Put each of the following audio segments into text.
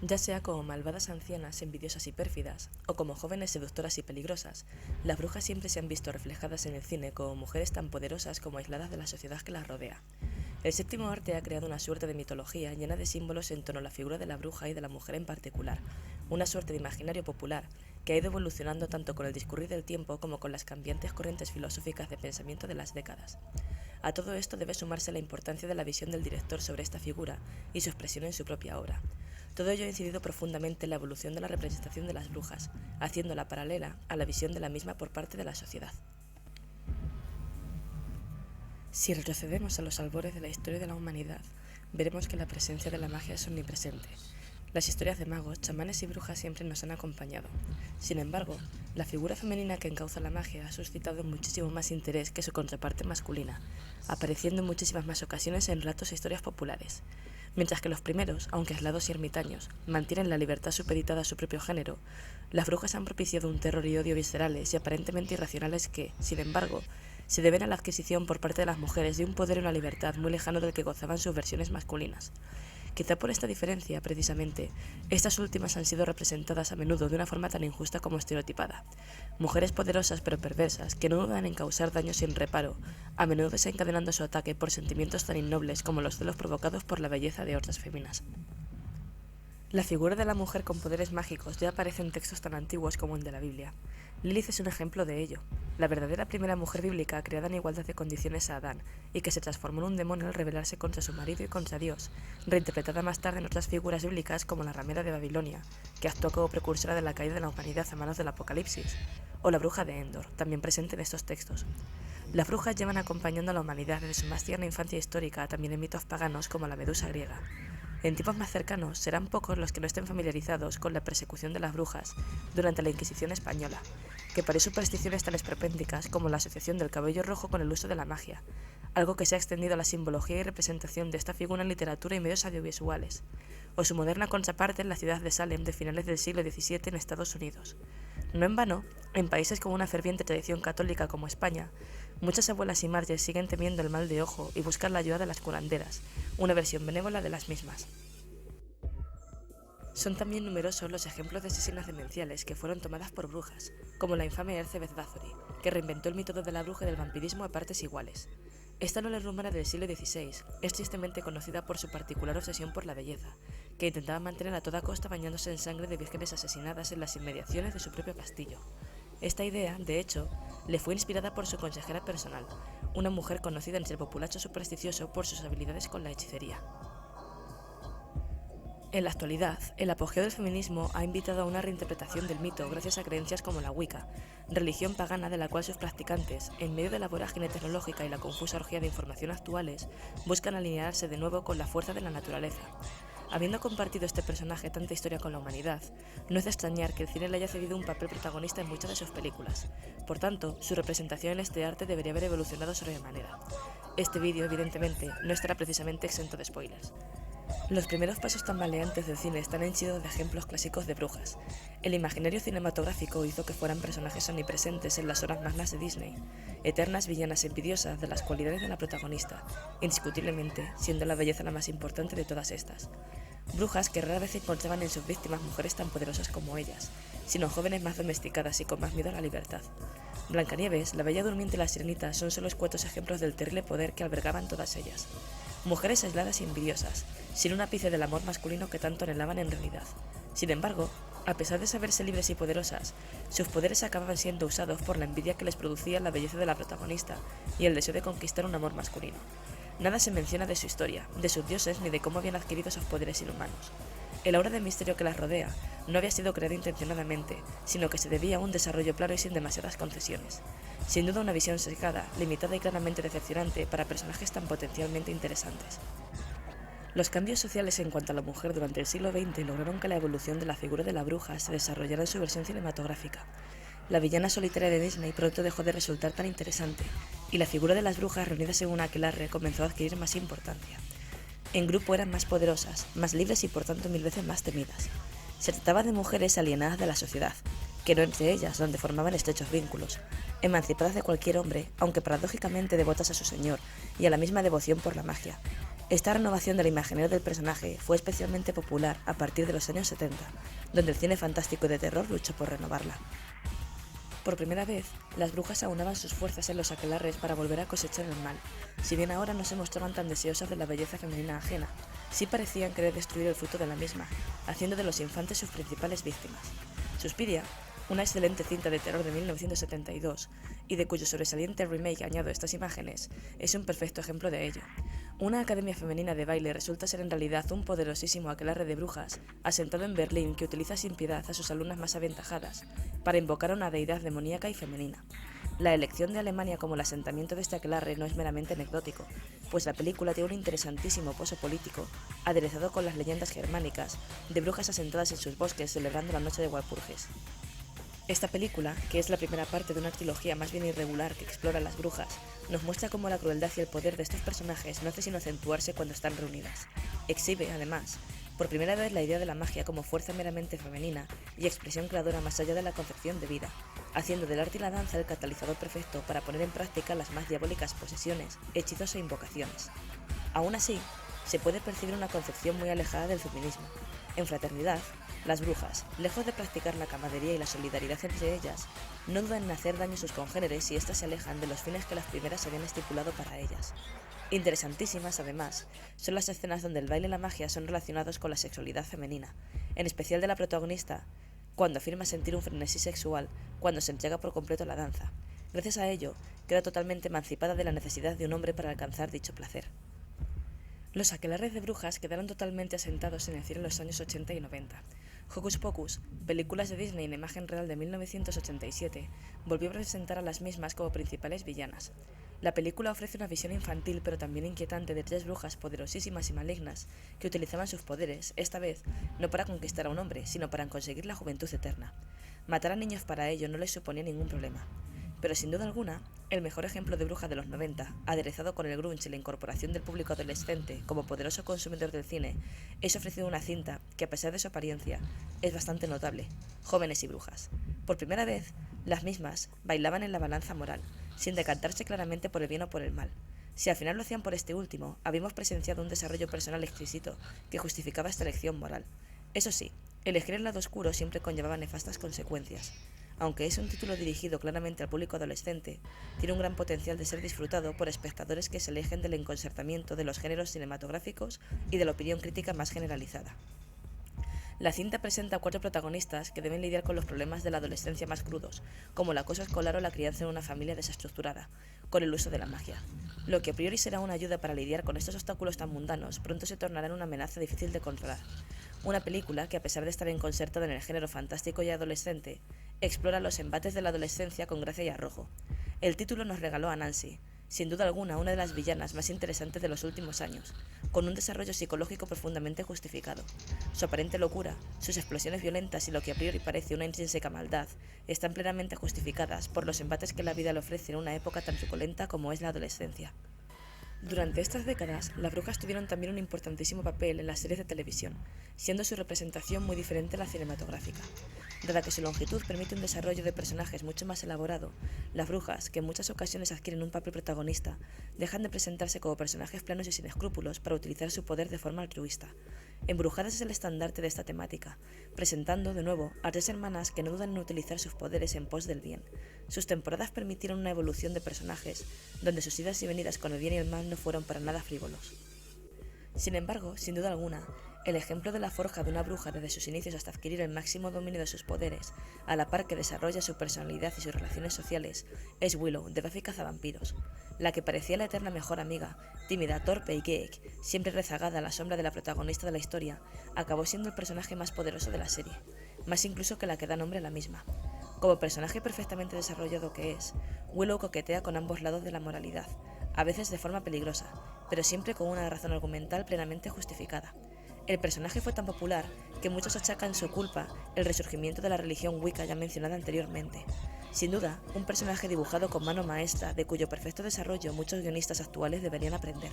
Ya sea como malvadas ancianas, envidiosas y pérfidas, o como jóvenes seductoras y peligrosas, las brujas siempre se han visto reflejadas en el cine como mujeres tan poderosas como aisladas de la sociedad que las rodea. El séptimo arte ha creado una suerte de mitología llena de símbolos en torno a la figura de la bruja y de la mujer en particular, una suerte de imaginario popular que ha ido evolucionando tanto con el discurrir del tiempo como con las cambiantes corrientes filosóficas de pensamiento de las décadas. A todo esto debe sumarse la importancia de la visión del director sobre esta figura y su expresión en su propia obra. Todo ello ha incidido profundamente en la evolución de la representación de las brujas, haciéndola paralela a la visión de la misma por parte de la sociedad. Si retrocedemos a los albores de la historia de la humanidad, veremos que la presencia de la magia es omnipresente. Las historias de magos, chamanes y brujas siempre nos han acompañado. Sin embargo, la figura femenina que encauza la magia ha suscitado muchísimo más interés que su contraparte masculina, apareciendo en muchísimas más ocasiones en relatos e historias populares. Mientras que los primeros, aunque aislados y ermitaños, mantienen la libertad supeditada a su propio género, las brujas han propiciado un terror y odio viscerales y aparentemente irracionales que, sin embargo, se deben a la adquisición por parte de las mujeres de un poder y una libertad muy lejano del que gozaban sus versiones masculinas. Quizá por esta diferencia, precisamente, estas últimas han sido representadas a menudo de una forma tan injusta como estereotipada. Mujeres poderosas pero perversas, que no dudan en causar daño sin reparo, a menudo desencadenando su ataque por sentimientos tan innobles como los celos provocados por la belleza de otras féminas. La figura de la mujer con poderes mágicos ya aparece en textos tan antiguos como el de la Biblia. Lilith es un ejemplo de ello, la verdadera primera mujer bíblica creada en igualdad de condiciones a Adán y que se transformó en un demonio al rebelarse contra su marido y contra Dios, reinterpretada más tarde en otras figuras bíblicas como la ramera de Babilonia, que actuó como precursora de la caída de la humanidad a manos del Apocalipsis, o la bruja de Endor, también presente en estos textos. Las brujas llevan acompañando a la humanidad desde su más tierna infancia histórica, también en mitos paganos como la Medusa griega. En tiempos más cercanos serán pocos los que no estén familiarizados con la persecución de las brujas durante la Inquisición española, que paré supersticiones tan esperpénticas como la asociación del cabello rojo con el uso de la magia, algo que se ha extendido a la simbología y representación de esta figura en literatura y medios audiovisuales, o su moderna contraparte en la ciudad de Salem de finales del siglo XVII en Estados Unidos. No en vano, en países con una ferviente tradición católica como España, muchas abuelas y madres siguen temiendo el mal de ojo y buscan la ayuda de las curanderas, una versión benévola de las mismas. Son también numerosos los ejemplos de asesinas demenciales que fueron tomadas por brujas, como la infame Elizabeth Bathory, que reinventó el mito de la bruja y del vampirismo a partes iguales. Esta noble rumana del siglo XVI es tristemente conocida por su particular obsesión por la belleza, que intentaba mantener a toda costa bañándose en sangre de vírgenes asesinadas en las inmediaciones de su propio castillo. Esta idea, de hecho, le fue inspirada por su consejera personal, una mujer conocida entre el populacho supersticioso por sus habilidades con la hechicería. En la actualidad, el apogeo del feminismo ha invitado a una reinterpretación del mito gracias a creencias como la Wicca, religión pagana de la cual sus practicantes, en medio de la vorágine tecnológica y la confusa orgía de información actuales, buscan alinearse de nuevo con la fuerza de la naturaleza. Habiendo compartido este personaje tanta historia con la humanidad, no es de extrañar que el cine le haya cedido un papel protagonista en muchas de sus películas. Por tanto, su representación en este arte debería haber evolucionado sobremanera. Este vídeo, evidentemente, no estará precisamente exento de spoilers. Los primeros pasos tambaleantes del cine están henchidos de ejemplos clásicos de brujas. El imaginario cinematográfico hizo que fueran personajes omnipresentes en las obras magnas de Disney, eternas villanas envidiosas de las cualidades de la protagonista, indiscutiblemente siendo la belleza la más importante de todas estas. Brujas que rara vez encontraban en sus víctimas mujeres tan poderosas como ellas, sino jóvenes más domesticadas y con más miedo a la libertad. Blancanieves, la Bella Durmiente y la Sirenita son solo escuetos ejemplos del terrible poder que albergaban todas ellas. Mujeres aisladas y envidiosas, sin un ápice del amor masculino que tanto anhelaban en realidad. Sin embargo, a pesar de saberse libres y poderosas, sus poderes acababan siendo usados por la envidia que les producía la belleza de la protagonista y el deseo de conquistar un amor masculino. Nada se menciona de su historia, de sus dioses ni de cómo habían adquirido esos poderes inhumanos. El aura de misterio que las rodea no había sido creada intencionadamente, sino que se debía a un desarrollo plano y sin demasiadas concesiones. Sin duda una visión sesgada, limitada y claramente decepcionante para personajes tan potencialmente interesantes. Los cambios sociales en cuanto a la mujer durante el siglo XX lograron que la evolución de la figura de la bruja se desarrollara en su versión cinematográfica. La villana solitaria de Disney pronto dejó de resultar tan interesante, y la figura de las brujas reunidas en un aquelarre comenzó a adquirir más importancia. En grupo eran más poderosas, más libres y por tanto 1000 veces más temidas. Se trataba de mujeres alienadas de la sociedad, que no entre ellas, donde formaban estrechos vínculos, emancipadas de cualquier hombre, aunque paradójicamente devotas a su señor y a la misma devoción por la magia. Esta renovación del imaginario del personaje fue especialmente popular a partir de los años 70, donde el cine fantástico y de terror luchó por renovarla. Por primera vez, las brujas aunaban sus fuerzas en los aquelarres para volver a cosechar el mal. Si bien ahora no se mostraban tan deseosas de la belleza femenina ajena, sí parecían querer destruir el fruto de la misma, haciendo de los infantes sus principales víctimas. Suspiria, una excelente cinta de terror de 1972, y de cuyo sobresaliente remake añado estas imágenes, es un perfecto ejemplo de ello. Una academia femenina de baile resulta ser en realidad un poderosísimo aquelarre de brujas, asentado en Berlín, que utiliza sin piedad a sus alumnas más aventajadas, para invocar a una deidad demoníaca y femenina. La elección de Alemania como el asentamiento de este aquelarre no es meramente anecdótico, pues la película tiene un interesantísimo pozo político, aderezado con las leyendas germánicas, de brujas asentadas en sus bosques celebrando la noche de Walpurgis. Esta película, que es la primera parte de una trilogía más bien irregular que explora las brujas, nos muestra cómo la crueldad y el poder de estos personajes no hace sino acentuarse cuando están reunidas. Exhibe, además, por primera vez la idea de la magia como fuerza meramente femenina y expresión creadora más allá de la concepción de vida, haciendo del arte y la danza el catalizador perfecto para poner en práctica las más diabólicas posesiones, hechizos e invocaciones. Aún así, se puede percibir una concepción muy alejada del feminismo. En Fraternidad, las brujas, lejos de practicar la camaradería y la solidaridad entre ellas, no dudan en hacer daño a sus congéneres si éstas se alejan de los fines que las primeras habían estipulado para ellas. Interesantísimas, además, son las escenas donde el baile y la magia son relacionados con la sexualidad femenina, en especial de la protagonista, cuando afirma sentir un frenesí sexual cuando se entrega por completo a la danza. Gracias a ello, queda totalmente emancipada de la necesidad de un hombre para alcanzar dicho placer. Los aquelarres de brujas quedaron totalmente asentados en el cine en los años 80 y 90. Hocus Pocus, películas de Disney en imagen real de 1987, volvió a presentar a las mismas como principales villanas. La película ofrece una visión infantil pero también inquietante de tres brujas poderosísimas y malignas que utilizaban sus poderes, esta vez, no para conquistar a un hombre, sino para conseguir la juventud eterna. Matar a niños para ello no les suponía ningún problema. Pero sin duda alguna, el mejor ejemplo de bruja de los 90, aderezado con el grunge y la incorporación del público adolescente como poderoso consumidor del cine, es ofrecido una cinta que, a pesar de su apariencia, es bastante notable: Jóvenes y brujas. Por primera vez, las mismas bailaban en la balanza moral, sin decantarse claramente por el bien o por el mal. Si al final lo hacían por este último, habíamos presenciado un desarrollo personal exquisito que justificaba esta elección moral. Eso sí, elegir el lado oscuro siempre conllevaba nefastas consecuencias. Aunque es un título dirigido claramente al público adolescente, tiene un gran potencial de ser disfrutado por espectadores que se alejen del enconcertamiento de los géneros cinematográficos y de la opinión crítica más generalizada. La cinta presenta a 4 protagonistas que deben lidiar con los problemas de la adolescencia más crudos, como el acoso escolar o la crianza en una familia desestructurada, con el uso de la magia. Lo que a priori será una ayuda para lidiar con estos obstáculos tan mundanos, pronto se tornará en una amenaza difícil de controlar. Una película que, a pesar de estar insertada en el género fantástico y adolescente, explora los embates de la adolescencia con gracia y arrojo. El título nos regaló a Nancy, sin duda alguna una de las villanas más interesantes de los últimos años, con un desarrollo psicológico profundamente justificado. Su aparente locura, sus explosiones violentas y lo que a priori parece una intrínseca maldad, están plenamente justificadas por los embates que la vida le ofrece en una época tan suculenta como es la adolescencia. Durante estas décadas, las brujas tuvieron también un importantísimo papel en las series de televisión, siendo su representación muy diferente a la cinematográfica. Dada que su longitud permite un desarrollo de personajes mucho más elaborado, las brujas, que en muchas ocasiones adquieren un papel protagonista, dejan de presentarse como personajes planos y sin escrúpulos para utilizar su poder de forma altruista. Embrujadas es el estandarte de esta temática, presentando, de nuevo, a 3 hermanas que no dudan en utilizar sus poderes en pos del bien. Sus temporadas permitieron una evolución de personajes, donde sus idas y venidas con el bien y el mal no fueron para nada frívolos. Sin embargo, sin duda alguna, el ejemplo de la forja de una bruja desde sus inicios hasta adquirir el máximo dominio de sus poderes, a la par que desarrolla su personalidad y sus relaciones sociales, es Willow, de Buffy Cazavampiros. La que parecía la eterna mejor amiga, tímida, torpe y geek, siempre rezagada a la sombra de la protagonista de la historia, acabó siendo el personaje más poderoso de la serie, más incluso que la que da nombre a la misma. Como personaje perfectamente desarrollado que es, Willow coquetea con ambos lados de la moralidad, a veces de forma peligrosa, pero siempre con una razón argumental plenamente justificada. El personaje fue tan popular que muchos achacan su culpa el resurgimiento de la religión Wicca ya mencionada anteriormente. Sin duda, un personaje dibujado con mano maestra, de cuyo perfecto desarrollo muchos guionistas actuales deberían aprender.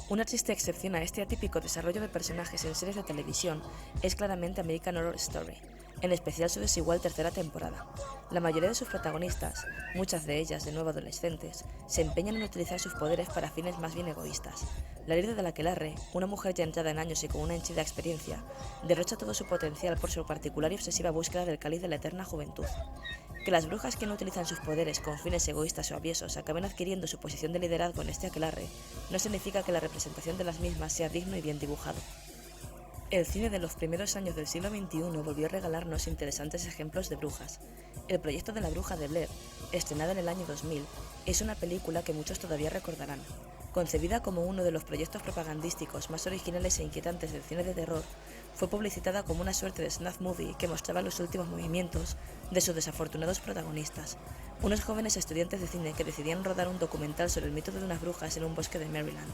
Una triste excepción a este atípico desarrollo de personajes en series de televisión es claramente American Horror Story, en especial su desigual tercera temporada. La mayoría de sus protagonistas, muchas de ellas de nuevo adolescentes, se empeñan en utilizar sus poderes para fines más bien egoístas. La líder de la Aquelarre, una mujer ya entrada en años y con una henchida experiencia, derrocha todo su potencial por su particular y obsesiva búsqueda del cáliz de la eterna juventud. Que las brujas que no utilizan sus poderes con fines egoístas o aviesos acaben adquiriendo su posición de liderazgo en este aquelarre no significa que la representación de las mismas sea digno y bien dibujado. El cine de los primeros años del siglo XXI volvió a regalarnos interesantes ejemplos de brujas. El proyecto de la Bruja de Blair, estrenada en el año 2000, es una película que muchos todavía recordarán. Concebida como uno de los proyectos propagandísticos más originales e inquietantes del cine de terror, fue publicitada como una suerte de snuff movie que mostraba los últimos movimientos de sus desafortunados protagonistas, unos jóvenes estudiantes de cine que decidían rodar un documental sobre el mito de unas brujas en un bosque de Maryland.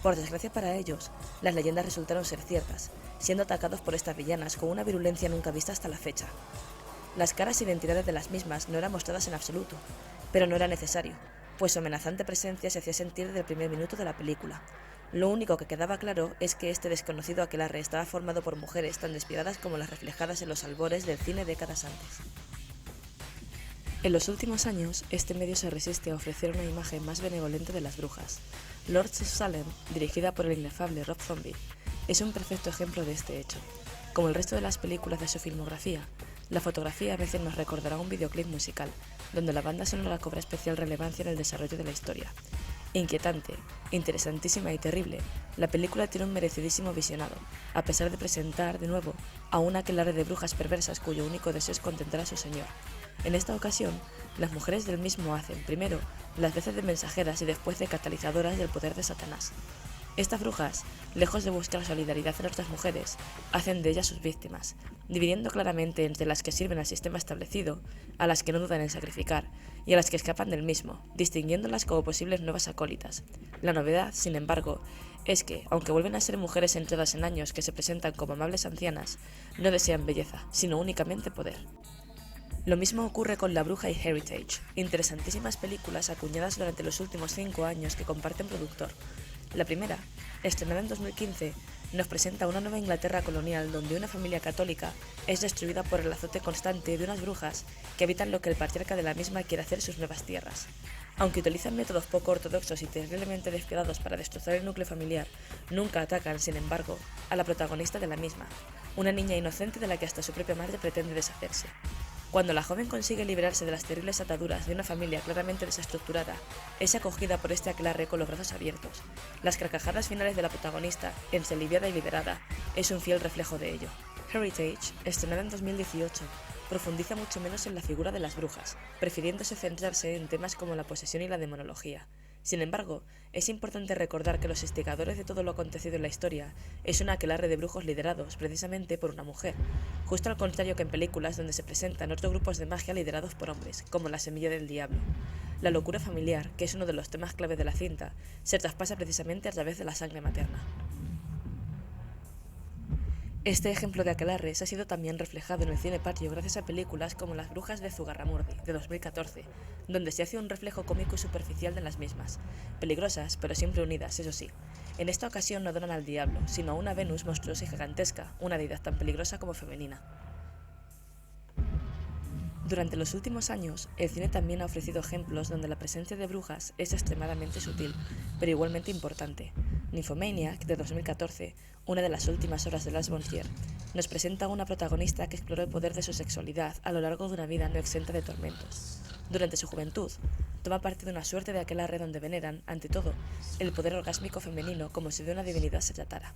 Por desgracia para ellos, las leyendas resultaron ser ciertas, siendo atacados por estas villanas con una virulencia nunca vista hasta la fecha. Las caras e identidades de las mismas no eran mostradas en absoluto, pero no era necesario, pues su amenazante presencia se hacía sentir desde el primer minuto de la película. Lo único que quedaba claro es que este desconocido aquelarre estaba formado por mujeres tan despiadadas como las reflejadas en los albores del cine décadas antes. En los últimos años, este medio se resiste a ofrecer una imagen más benevolente de las brujas. Lords of Salem, dirigida por el inefable Rob Zombie, es un perfecto ejemplo de este hecho. Como el resto de las películas de su filmografía, la fotografía a veces nos recordará un videoclip musical, donde la banda sonora cobra especial relevancia en el desarrollo de la historia. Inquietante, interesantísima y terrible, la película tiene un merecidísimo visionado, a pesar de presentar, de nuevo, a una aquelarre de brujas perversas cuyo único deseo es contentar a su señor. En esta ocasión, las mujeres del mismo hacen, primero, las veces de mensajeras y después de catalizadoras del poder de Satanás. Estas brujas, lejos de buscar solidaridad en otras mujeres, hacen de ellas sus víctimas, dividiendo claramente entre las que sirven al sistema establecido, a las que no dudan en sacrificar, y a las que escapan del mismo, distinguiéndolas como posibles nuevas acólitas. La novedad, sin embargo, es que, aunque vuelven a ser mujeres entradas en años que se presentan como amables ancianas, no desean belleza, sino únicamente poder. Lo mismo ocurre con La Bruja y Heritage, interesantísimas películas acuñadas durante los últimos 5 años que comparten productor. La primera, estrenada en 2015, nos presenta una nueva Inglaterra colonial donde una familia católica es destruida por el azote constante de unas brujas que habitan lo que el patriarca de la misma quiere hacer sus nuevas tierras. Aunque utilizan métodos poco ortodoxos y terriblemente despiadados para destrozar el núcleo familiar, nunca atacan, sin embargo, a la protagonista de la misma, una niña inocente de la que hasta su propia madre pretende deshacerse. Cuando la joven consigue liberarse de las terribles ataduras de una familia claramente desestructurada, es acogida por este aquelarre con los brazos abiertos. Las carcajadas finales de la protagonista, entre aliviada y liberada, es un fiel reflejo de ello. Heritage, estrenada en 2018, profundiza mucho menos en la figura de las brujas, prefiriéndose centrarse en temas como la posesión y la demonología. Sin embargo, es importante recordar que los instigadores de todo lo acontecido en la historia es un aquelarre de brujos liderados precisamente por una mujer, justo al contrario que en películas donde se presentan otros grupos de magia liderados por hombres, como La Semilla del Diablo. La locura familiar, que es uno de los temas clave de la cinta, se traspasa precisamente a través de la sangre materna. Este ejemplo de aquelarres ha sido también reflejado en el cine patrio gracias a películas como Las Brujas de Zugarramurdi, de 2014, donde se hace un reflejo cómico y superficial de las mismas, peligrosas pero siempre unidas, eso sí. En esta ocasión no adoran al diablo, sino a una Venus monstruosa y gigantesca, una deidad tan peligrosa como femenina. Durante los últimos años, el cine también ha ofrecido ejemplos donde la presencia de brujas es extremadamente sutil, pero igualmente importante. Nymphomaniac, de 2014, una de las últimas obras de Lars von Trier, nos presenta a una protagonista que exploró el poder de su sexualidad a lo largo de una vida no exenta de tormentos. Durante su juventud, toma parte de una suerte de aquelarre donde veneran, ante todo, el poder orgásmico femenino como si de una divinidad se tratara.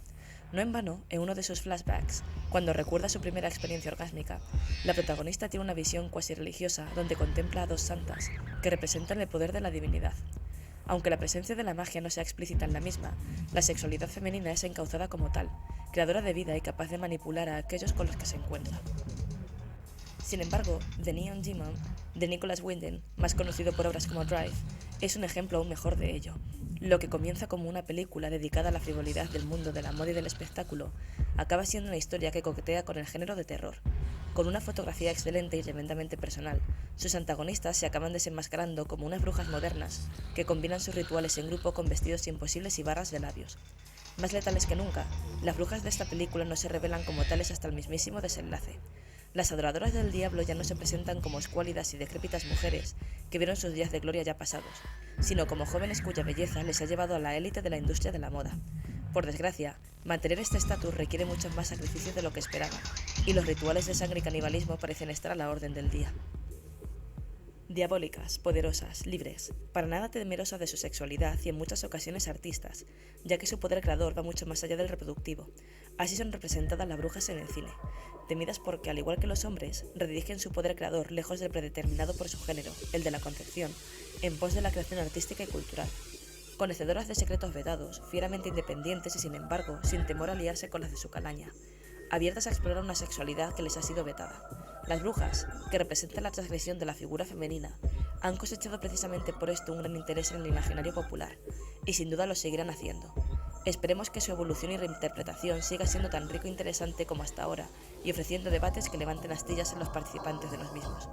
No en vano, en uno de sus flashbacks, cuando recuerda su primera experiencia orgásmica, la protagonista tiene una visión cuasi religiosa donde contempla a dos santas que representan el poder de la divinidad. Aunque la presencia de la magia no sea explícita en la misma, la sexualidad femenina es encauzada como tal, creadora de vida y capaz de manipular a aquellos con los que se encuentra. Sin embargo, The Neon Demon, de Nicholas Winding, más conocido por obras como Drive, es un ejemplo aún mejor de ello. Lo que comienza como una película dedicada a la frivolidad del mundo de la moda y del espectáculo, acaba siendo una historia que coquetea con el género de terror. Con una fotografía excelente y tremendamente personal, sus antagonistas se acaban desenmascarando como unas brujas modernas que combinan sus rituales en grupo con vestidos imposibles y barras de labios. Más letales que nunca, las brujas de esta película no se revelan como tales hasta el mismísimo desenlace. Las adoradoras del diablo ya no se presentan como escuálidas y decrépitas mujeres que vieron sus días de gloria ya pasados, sino como jóvenes cuya belleza les ha llevado a la élite de la industria de la moda. Por desgracia, mantener este estatus requiere muchos más sacrificios de lo que esperaban, y los rituales de sangre y canibalismo parecen estar a la orden del día. Diabólicas, poderosas, libres, para nada temerosas de su sexualidad y en muchas ocasiones artistas, ya que su poder creador va mucho más allá del reproductivo. Así son representadas las brujas en el cine, temidas porque, al igual que los hombres, redirigen su poder creador lejos del predeterminado por su género, el de la concepción, en pos de la creación artística y cultural. Conocidoras de secretos vedados, fieramente independientes y, sin embargo, sin temor a liarse con las de su calaña, abiertas a explorar una sexualidad que les ha sido vetada. Las brujas, que representan la transgresión de la figura femenina, han cosechado precisamente por esto un gran interés en el imaginario popular, y sin duda lo seguirán haciendo. Esperemos que su evolución y reinterpretación siga siendo tan rico e interesante como hasta ahora, y ofreciendo debates que levanten astillas en los participantes de los mismos.